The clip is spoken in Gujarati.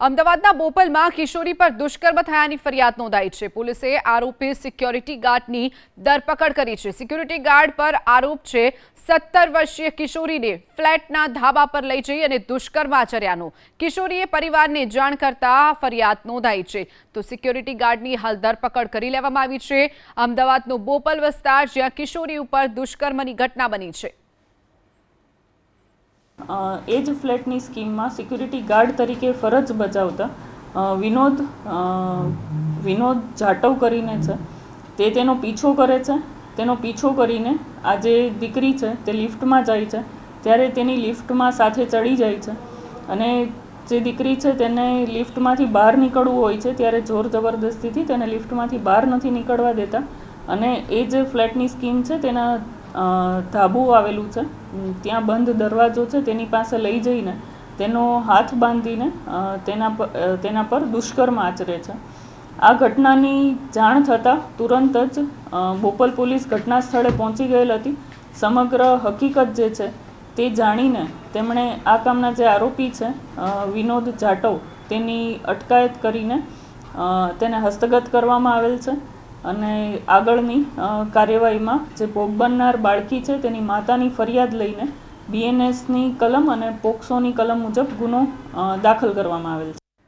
અમદાવાદના બોપલમાં કિશોરી પર દુષ્કર્મ થયાની ફરિયાદ નોંધાઈ છે। પોલીસે આરોપી સિક્યોરિટી ગાર્ડની ધરપકડ કરી છે। સિક્યોરિટી ગાર્ડ પર આરોપ છે 17 વર્ષીય કિશોરીને ફ્લેટના ધાબા પર લઈ જઈ અને દુષ્કર્મ આચર્યાનો। કિશોરીએ પરિવારને જાણ કરતા ફરિયાદ નોંધાઈ છે। તો સિક્યોરિટી ગાર્ડની હાલ ધરપકડ કરી લેવામાં આવી છે। અમદાવાદનો બોપલ વિસ્તાર જ્યાં કિશોરી ઉપર દુષ્કર્મની ઘટના બની છે। એજ ફ્લેટની સ્કીમમાં સિક્યુરિટી ગાર્ડ તરીકે ફરજ બજાવતા વિનોદ જાટવ કરીને છે તે તેનો પીછો કરે છે। તેનો પીછો કરીને આ જે દીકરી છે તે લિફ્ટમાં જાય છે ત્યારે તેની લિફ્ટમાં સાથે ચડી જાય છે અને જે દીકરી છે તેને લિફ્ટમાંથી બહાર નીકળવું હોય છે ત્યારે જોર જબરદસ્તીથી તેને લિફ્ટમાંથી બહાર નથી નીકળવા દેતા અને એ જે ફ્લેટની સ્કીમ છે તેના ધાબું આવેલું છે ત્યાં બંધ દરવાજો છે તેની પાસે લઈ જઈને તેનો હાથ બાંધીને તેના પર દુષ્કર્મ આચરે છે। આ ઘટનાની જાણ થતાં તુરંત જ બોપલ પોલીસ ઘટના સ્થળે પહોંચી ગયેલ હતી। સમગ્ર હકીકત જે છે તે જાણીને તેમણે આ કામના જે આરોપી છે વિનોદ જાટવ તેની અટકાયત કરીને તેને હસ્તગત કરવામાં આવેલ છે અને આગળની કાર્યવાહીમાં જે ભોગ બનનાર બાળકી છે તેની માતાની ફરિયાદ લઈને BNSની કલમ અને પોક્સોની કલમ મુજબ ગુનો દાખલ કરવામાં આવેલ છે।